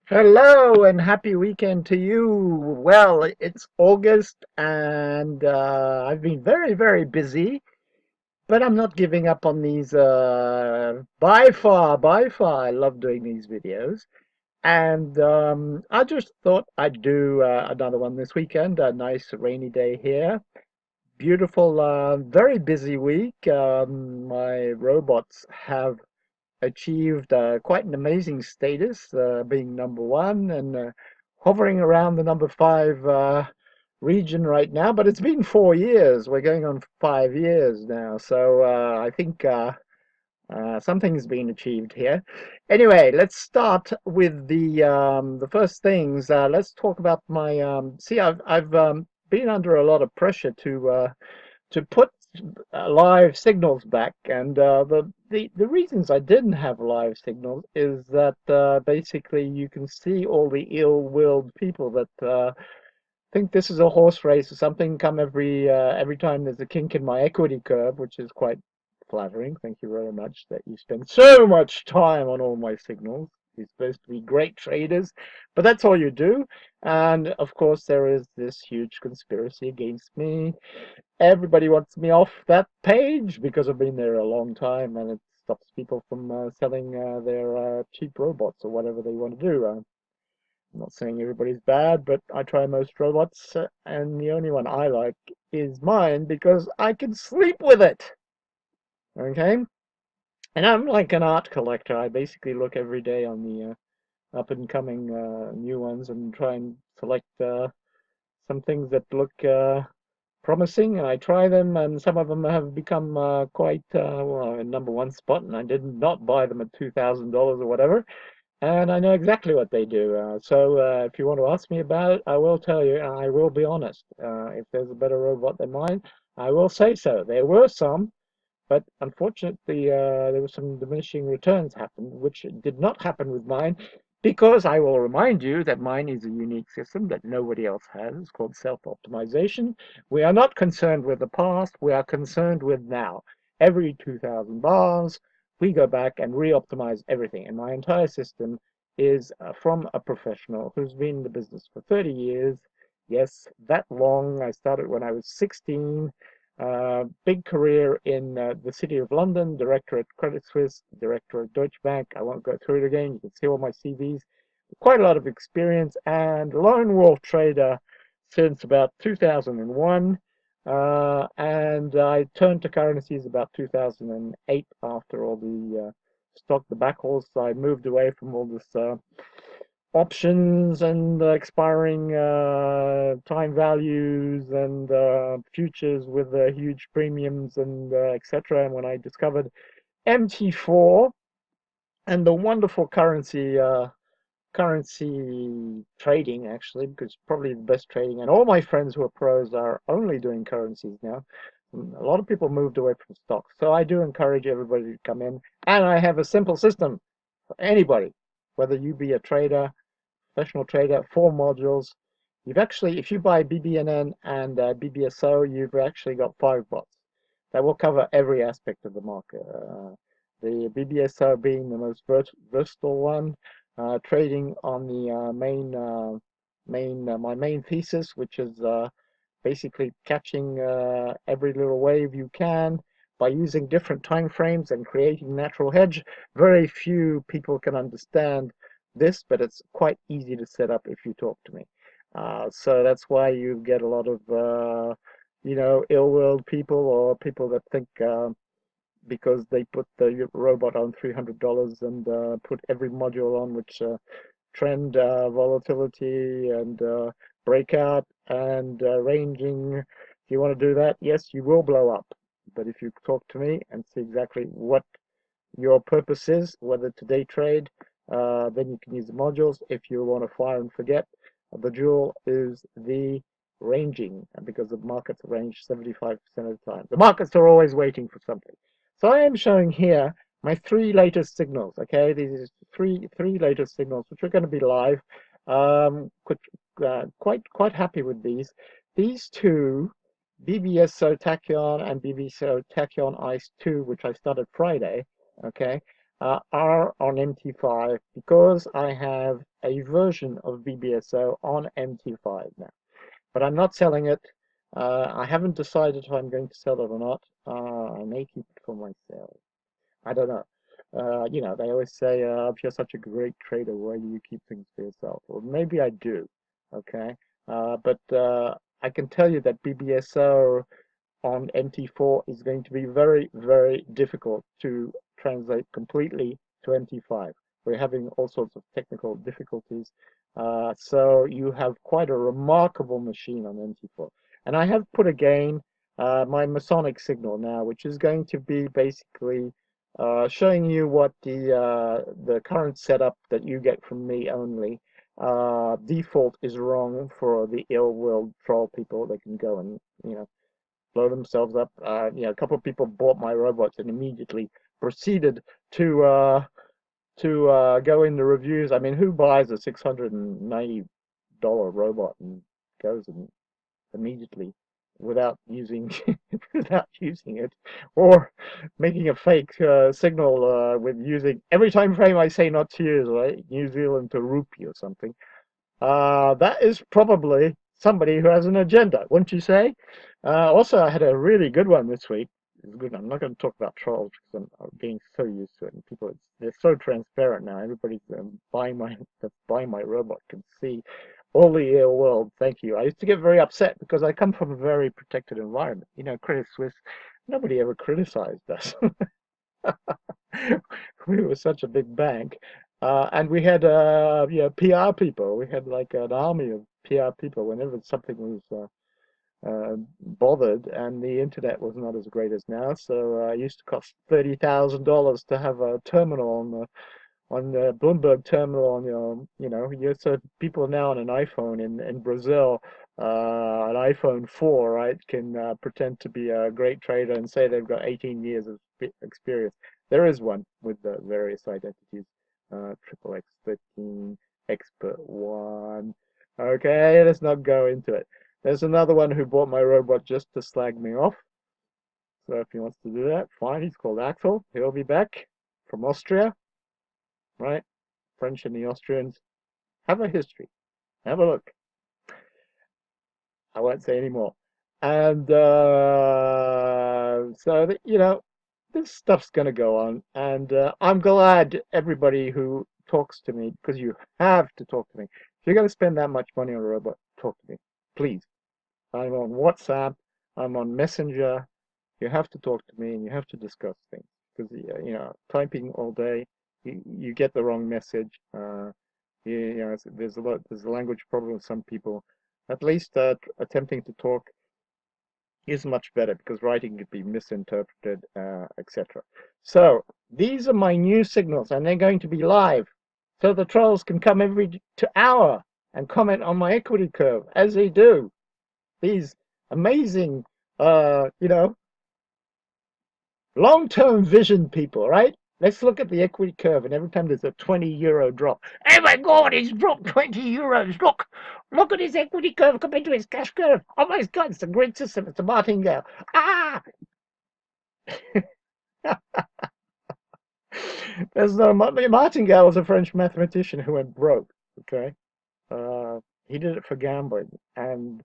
Hello and happy weekend to you. Well, it's August and I've been very busy, but I'm not giving up on these by far. I love doing these videos. And I just thought I'd do another one this weekend, a nice rainy day here. Beautiful, very busy week. My robots have achieved quite an amazing status, being number one and hovering around the number five region right now. But it's been 4 years. We're going on 5 years now, so I think something's been achieved here. Anyway, let's start with the first things. Let's talk about my. See, I've been under a lot of pressure to put live signals back, and the reasons I didn't have live signals is that basically you can see all the ill-willed people that think this is a horse race or something come every time there's a kink in my equity curve, which is quite flattering. Thank you very much that you spend so much time on all my signals. You're supposed to be great traders, but that's all you do. And of course, there is this huge conspiracy against me. Everybody wants me off that page because I've been there a long time, and it stops people from selling their cheap robots or whatever they want to do. I'm not saying everybody's bad, but I try most robots, and the only one I like is mine because I can sleep with it. Okay? And I'm like an art collector. I basically look every day on the up and coming new ones and try and select some things that look promising, and I try them, and some of them have become quite well in number one spot, and I did not buy them at $2,000 or whatever, and I know exactly what they do. So if you want to ask me about it, I will tell you, and I will be honest. If there's a better robot than mine, I will say so. There were some, but unfortunately, there was some diminishing returns happened, which did not happen with mine, because I will remind you that mine is a unique system that nobody else has. It's called self-optimization. We are not concerned with the past. We are concerned with now. Every 2,000 bars, we go back and re-optimize everything. And my entire system is from a professional who's been in the business for 30 years. Yes, that long. I started when I was 16. Big career in the City of London, director at Credit Suisse, director at Deutsche Bank. I won't go through it again. You can see all my CVs. Quite a lot of experience and lone wolf trader since about 2001. And I turned to currencies about 2008 after all the stock debacles. So I moved away from all this options and expiring time values and futures with huge premiums and etc. And when I discovered MT4 and the wonderful currency trading, actually, because probably the best trading, and all my friends who are pros are only doing currencies now. A lot of people moved away from stocks, so I do encourage everybody to come in, and I have a simple system for anybody, whether you be a trader, professional trader, 4 modules. You've actually, if you buy BBNN and BBSO, you've actually got 5 bots that will cover every aspect of the market. The BBSO being the most versatile one, trading on the my main thesis, which is basically catching every little wave you can by using different time frames and creating natural hedge. Very few people can understand this, but it's quite easy to set up if you talk to me. So that's why you get a lot of ill-willed people or people that think because they put the robot on $300 and put every module on which trend volatility and breakout and ranging. If you want to do that, yes, you will blow up. But if you talk to me and see exactly what your purpose is, whether to day trade, then you can use the modules. If you want to fire and forget, the jewel is the ranging, because the markets range 75% of the time. The markets are always waiting for something. So I am showing here my 3 latest signals. Okay, these are three latest signals, which are going to be live. Quite happy with these. These two, BBSO Tachyon and BBSO Tachyon Ice 2, which I started Friday. Okay, are on MT5 because I have a version of BBSO on MT5 now. But I'm not selling it. I haven't decided if I'm going to sell it or not. I may keep it for myself. I don't know. You know, they always say, if you're such a great trader, why do you keep things for yourself? Well, maybe I do. Okay. But I can tell you that BBSO on MT4 is going to be very, very difficult to translate completely to MT5. We're having all sorts of technical difficulties. So you have quite a remarkable machine on MT4. And I have put again my Masonic signal now, which is going to be basically showing you what the current setup that you get from me only default is wrong for the ill will troll people. They can go and, you know, blow themselves up. You know, a couple of people bought my robots and immediately proceeded to go in the reviews. I mean, who buys a $690 robot and goes and immediately without using without using it, or making a fake signal with using every time frame I say not to use, right? New Zealand to rupee or something. That is probably somebody who has an agenda, wouldn't you say? Also, I had a really good one this week. It's good. I'm not going to talk about trolls because I'm being so used to it. And people, they're so transparent now. Everybody's buying my robot can see all the ill world. Thank you. I used to get very upset because I come from a very protected environment. You know, Credit Suisse, nobody ever criticized us. We were such a big bank. And we had, you know, PR people. We had like an army of PR people whenever something was bothered, and the internet was not as great as now. So it used to cost $30,000 to have a terminal on the Bloomberg terminal on your, you know, so people now on an iPhone in Brazil, an iPhone 4, right, can pretend to be a great trader and say they've got 18 years of experience. There is one with the various identities, triple X 13, expert 1. Okay, let's not go into it. There's another one who bought my robot just to slag me off. So if he wants to do that, fine. He's called Axel. He'll be back from Austria, right? French and the Austrians have a history. Have a look. I won't say any more. And so that, you know, this stuff's going to go on. And I'm glad everybody who talks to me, because you have to talk to me. If you're going to spend that much money on a robot, talk to me, please. I'm on WhatsApp. I'm on Messenger. You have to talk to me and you have to discuss things because you know, typing all day, you get the wrong message. You know, there's a language problem with some people. At least attempting to talk is much better because writing could be misinterpreted, etc. So these are my new signals, and they're going to be live, so the trolls can come every hour and comment on my equity curve as they do. These amazing, you know, long-term vision people, right? Let's look at the equity curve, and every time there's a 20 euro drop, oh my God, he's dropped 20 euros. Look at his equity curve compared to his cash curve. Oh my God, it's a grid system. It's a martingale. Ah, there's no martingale was a French mathematician who went broke. Okay, he did it for gambling, and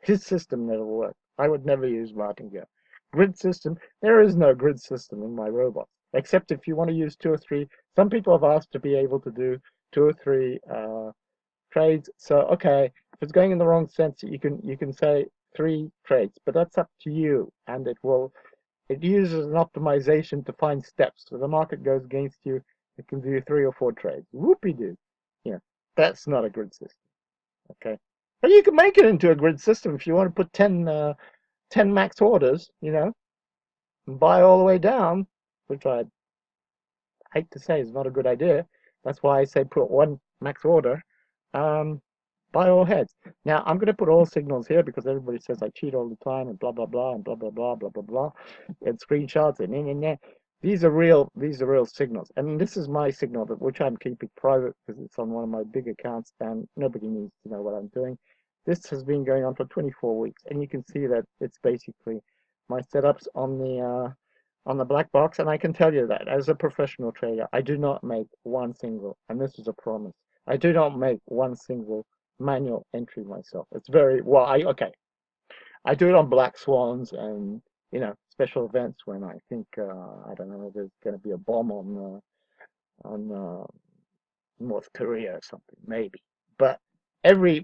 his system never worked. I would never use martingale. Grid system, there is no grid system in my robots, except if you want to use two or three. Some people have asked to be able to do two or three trades. So, okay, if it's going in the wrong sense, you can say three trades, but that's up to you, and it uses an optimization to find steps. So the market goes against you, it can do three or four trades. Whoopie-doo. Yeah, that's not a grid system. Okay. But you can make it into a grid system if you want to put 10 max orders, you know, and buy all the way down, which I hate to say is not a good idea. That's why I say put one max order. Um, buy all heads. Now I'm going to put all signals here because everybody says I cheat all the time and blah blah blah and blah blah blah blah blah blah, and screenshots and These are real signals, and this is my signal which I'm keeping private because it's on one of my big accounts and nobody needs to know what I'm doing. This has been going on for 24 weeks, and you can see that it's basically my setups on the black box, and I can tell you that as a professional trader, I do not make one single, and this is a promise, I do not make one single manual entry myself. It's very well. Okay, I do it on black swans and special events when I think I don't know, there's going to be a bomb on North Korea or something, maybe. But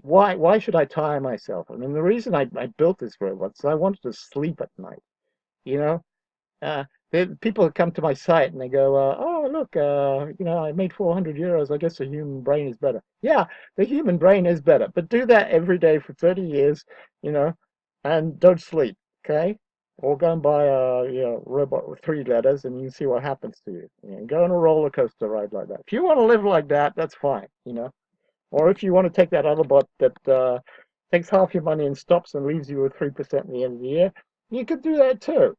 why should I tire myself? I mean, the reason I built this robot is I wanted to sleep at night. You know, uh, people come to my site and they go, "Oh, look, I made 400 euros. I guess the human brain is better." Yeah, the human brain is better, but do that every day for 30 years, you know, and don't sleep, okay? Or go and buy a robot with 3 letters, and you can see what happens to you. Go on a roller coaster ride like that. If you want to live like that, that's fine. Or if you want to take that other bot that takes half your money and stops and leaves you with 3% at the end of the year, you could do that too.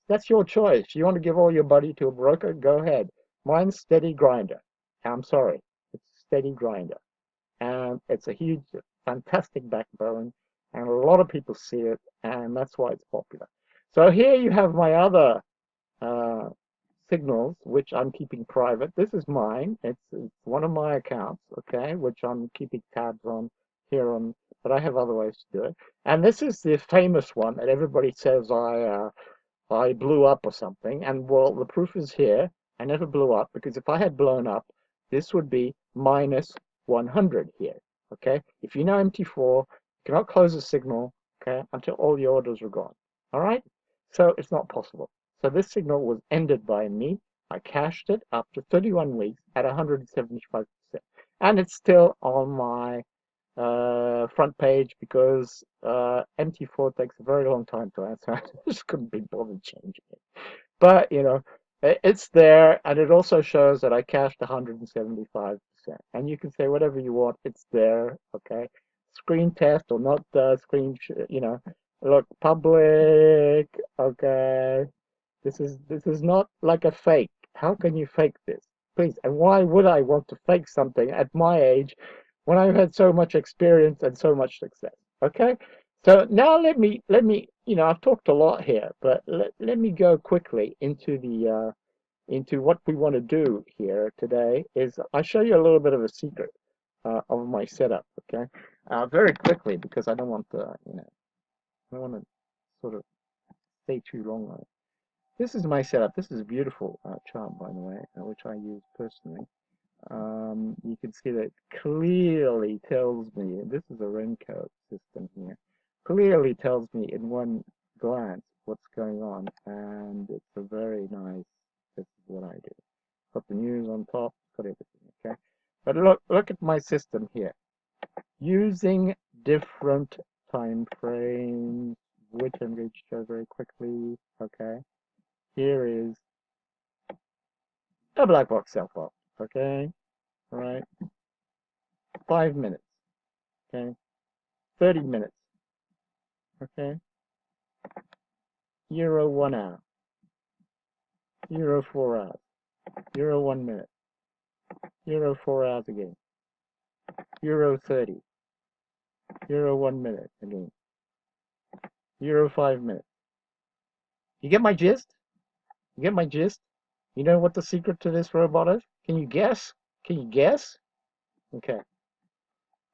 That's your choice. You want to give all your money to a broker, go ahead. Mine's Steady Grinder. I'm sorry, it's Steady Grinder, and it's a huge, fantastic backbone, and a lot of people see it, and that's why it's popular. So here you have my other uh, signals, which I'm keeping private. This is mine. It's one of my accounts, okay, which I'm keeping tabs on here on, but I have other ways to do it. And this is the famous one that everybody says I blew up or something. And well, the proof is here. I never blew up because if I had blown up, this would be minus 100 here. Okay. If you know MT4, you cannot close a signal, okay, until all the orders are gone. All right. So it's not possible. So this signal was ended by me. I cashed it after 31 weeks at 175%. And it's still on my front page because MT4 takes a very long time to answer. I just couldn't be bothered changing it. But, it's there, and it also shows that I cashed 175%. And you can say whatever you want, it's there, okay? Screen test or not look, public, okay? This is not like a fake. How can you fake this? Please, and why would I want to fake something at my age when I've had so much experience and so much success? Okay? So now I've talked a lot here, but let me go quickly into what we want to do here today is I'll show you a little bit of a secret of my setup, okay? Very quickly because I don't want I don't want to sort of stay too long on it. This is my setup. This is a beautiful chart, by the way, which I use personally. You can see that it clearly tells me, this is a Renko system here, clearly tells me in one glance what's going on, and it's a very nice, this is what I do. Got the news on top, got everything, okay? But look at my system here. Using different time frames, which I'm going to show very quickly, okay? Here is a black box cell phone, okay? All right, 5 minutes, okay? 30 minutes, okay? Euro 1 hour, Euro 4 hours, Euro 1 minute, Euro 4 hours again, Euro 30, Euro 1 minute again, Euro 5 minutes. You get my gist? You get my gist? You know what the secret to this robot is? Can you guess? Can you guess? Okay.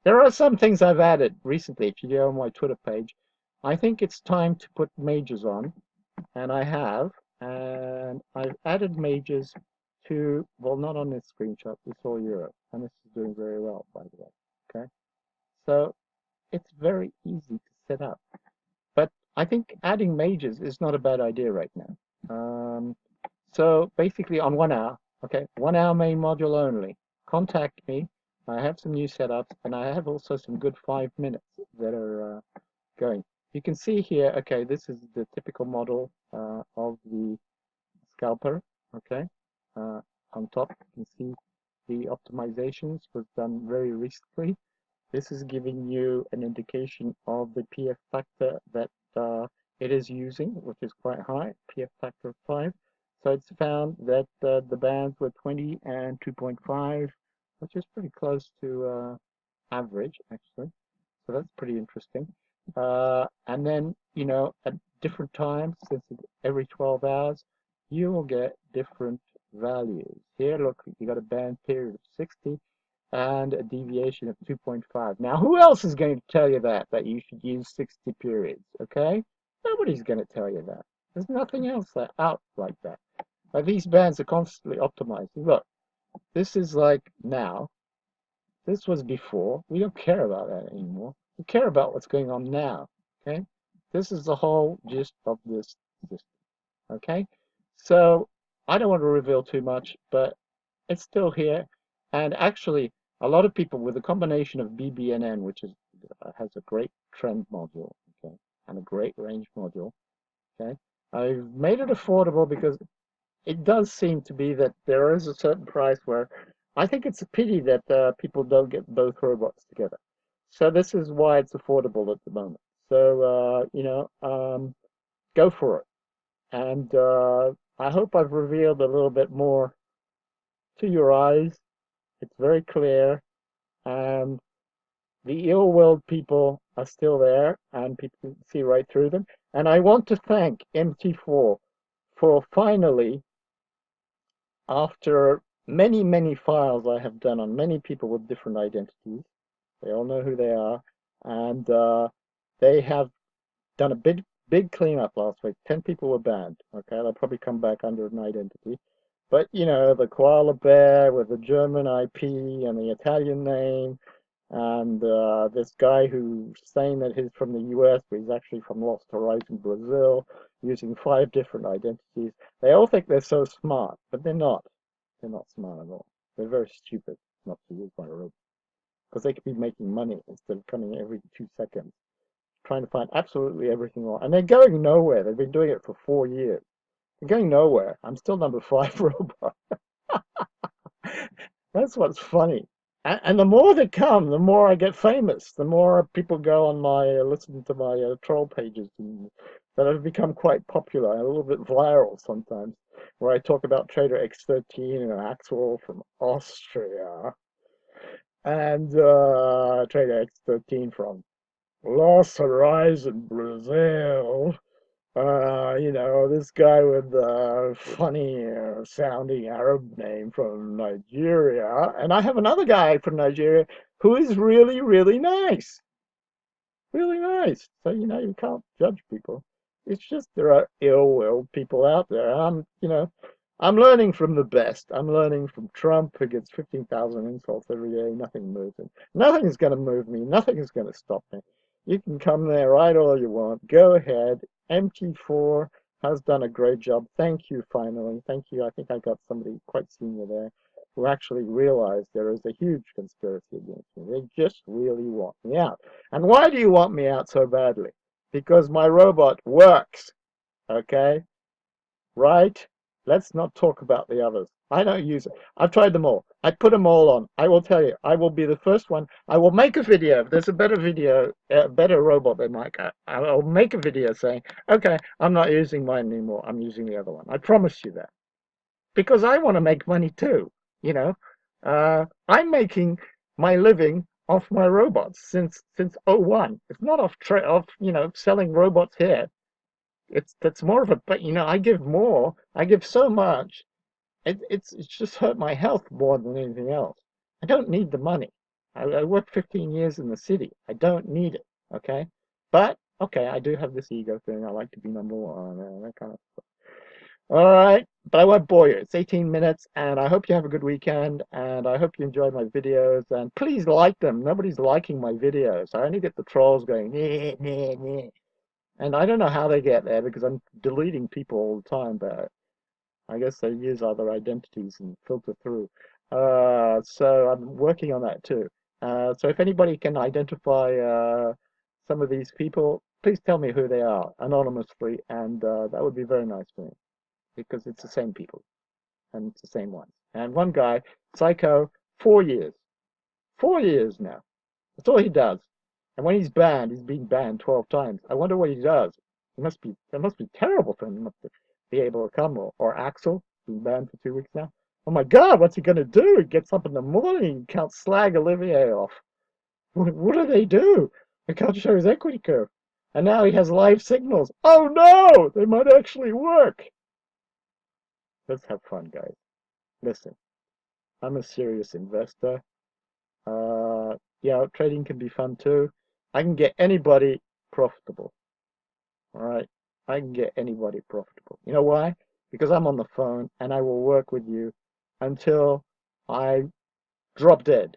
There are some things I've added recently. If you go on my Twitter page, I think it's time to put majors on, and I have. And I've added majors to, well, not on this screenshot, this all Europe, and this is doing very well, by the way. Okay. So it's very easy to set up. But I think adding majors is not a bad idea right now. So basically on 1 hour, okay, 1 hour main module only. Contact me. I have some new setups, and I have also some good 5 minutes that are going. You can see here, okay, this is the typical model of the scalper, okay. On top, you can see the optimizations was done very recently. This is giving you an indication of the PF factor that it is using, which is quite high, PF factor of 5. So it's found that the bands were 20 and 2.5, which is pretty close to average, actually. So that's pretty interesting. And then, at different times, since every 12 hours, you will get different values. Here, look, you got a band period of 60 and a deviation of 2.5. Now, who else is going to tell you that you should use 60 periods, okay? Nobody's going to tell you that. There's nothing else out like that. Like these bands are constantly optimized. Look, this is like now. This was before. We don't care about that anymore. We care about what's going on now, okay? This is the whole gist of this system, okay? So I don't want to reveal too much, but it's still here. And actually, a lot of people with a combination of BBNN, which is has a great trend module, okay, and a great range module, okay. I've made it affordable because it does seem to be that there is a certain price where I think it's a pity that people don't get both robots together. So this is why it's affordable at the moment. So go for it. And I hope I've revealed a little bit more to your eyes. It's very clear, and the ill willed people are still there, and people can see right through them. And I want to thank MT4 for finally, after many, many files I have done on many people with different identities, they all know who they are, and they have done a big cleanup last week. 10 people were banned. Okay, they'll probably come back under an identity. But you know, the koala bear with the German IP and the Italian name, and this guy who's saying that he's from the US, but he's actually from Lost Horizon, Brazil, using 5 different identities. They all think they're so smart, but they're not. They're not smart at all. They're very stupid not to use my robot because they could be making money instead of coming every 2 seconds, trying to find absolutely everything wrong. And they're going nowhere. They've been doing it for 4 years. They're going nowhere. I'm still number 5 robot. That's what's funny. And the more they come, the more I get famous. The more people go on my listen to my troll pages, and that have become quite popular and a little bit viral sometimes, where I talk about Trader X13 and Axel from Austria and Trader X13 from Lost Horizon, Brazil. This guy with the funny sounding Arab name from Nigeria. And I have another guy from Nigeria who is really, really nice. Really nice. So, you can't judge people. It's just there are ill-willed people out there. I'm learning from the best. I'm learning from Trump, who gets 15,000 insults every day. Nothing moves him. Nothing's going to move me. Nothing is going to stop me. You can come there, write all you want. Go ahead. MT4 has done a great job. Thank you, finally. Thank you. I think I got somebody quite senior there who actually realized there is a huge conspiracy against me. They just really want me out. And why do you want me out so badly? Because my robot works. Okay? Right? Let's not talk about the others. I don't use it. I've tried them all. I put them all on. I will tell you, I will be the first one. I will make a video. If there's a better video, a better robot than Mike, I will make a video saying, okay, I'm not using mine anymore. I'm using the other one. I promise you that. Because I want to make money too. You know, I'm making my living off my robots since '01. It's not off selling robots here. That's more of a, but I give more. I give so much. It's just hurt my health more than anything else. I don't need the money. I worked 15 years in the city. I don't need it. Okay, but okay, I do have this ego thing. I like to be number one and that kind of stuff. All right, but I won't bore you. It's 18 minutes, and I hope you have a good weekend, and I hope you enjoy my videos, and please like them. Nobody's liking my videos. I only get the trolls going, "Nyeh, nyeh, nyeh." And I don't know how they get there because I'm deleting people all the time, but I guess they use other identities and filter through. So I'm working on that too. So if anybody can identify some of these people, please tell me who they are anonymously, and that would be very nice for me because it's the same people and it's the same ones. And one guy, Psycho, 4 years, 4 years now. That's all he does. And when he's banned, he's been banned 12 times. I wonder what he does. It must be terrible for him not to be able to come. Or Axel, been banned for 2 weeks now. Oh my God, what's he gonna do? He gets up in the morning and can't slag Olivier off. What do they do? They can't show his equity curve. And now he has live signals. Oh no! They might actually work. Let's have fun, guys. Listen, I'm a serious investor. Yeah, trading can be fun too. I can get anybody profitable. All right. I can get anybody profitable. You know why? Because I'm on the phone and I will work with you until I drop dead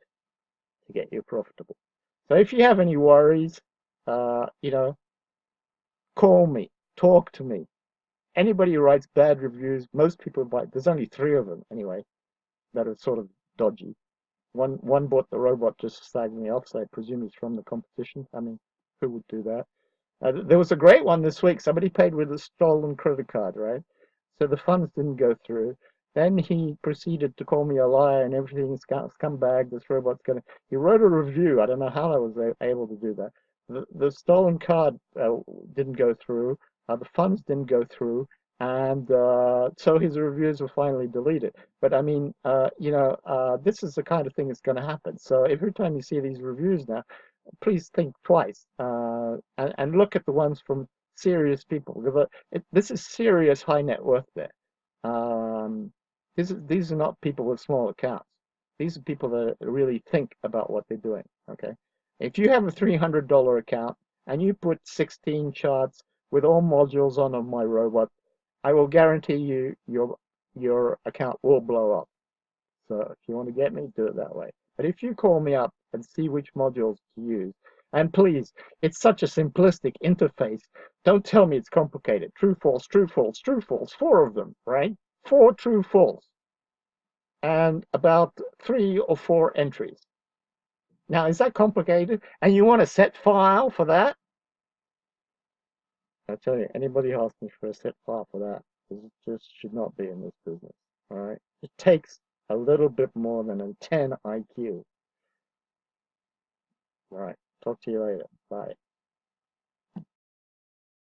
to get you profitable. So if you have any worries, you know, call me, talk to me. Anybody who writes bad reviews, most people buy, there's only three of them anyway, that are sort of dodgy. One bought the robot just to slag me off, so I presume he's from the competition. I mean, who would do that? There was a great one this week. Somebody paid with a stolen credit card, right? So the funds didn't go through. Then he proceeded to call me a liar and everything's scumbag. This robot's gonna. He wrote a review. I don't know how I was able to do that. The stolen card didn't go through. The funds didn't go through, and so his reviews were finally deleted. But I mean, this is the kind of thing that's going to happen. So every time you see these reviews now, please think twice and look at the ones from serious people. Because this is serious high net worth there. Um, these are not people with small accounts. These are people that really think about what they're doing. Okay, if you have a $300 account and you put 16 charts with all modules on of my robot, I will guarantee you your account will blow up. So if you want to get me, do it that way. But if you call me up and see which modules to use, and please, it's such a simplistic interface. Don't tell me it's complicated. True, false, true, false, true, false. Four of them, right? Four true, false, and about 3 or 4 entries. Now, is that complicated? And you want a set file for that? I tell you, anybody who asks me for a set file for that just should not be in this business. All right? It takes a little bit more than a 10 IQ. All right. Talk to you later. Bye.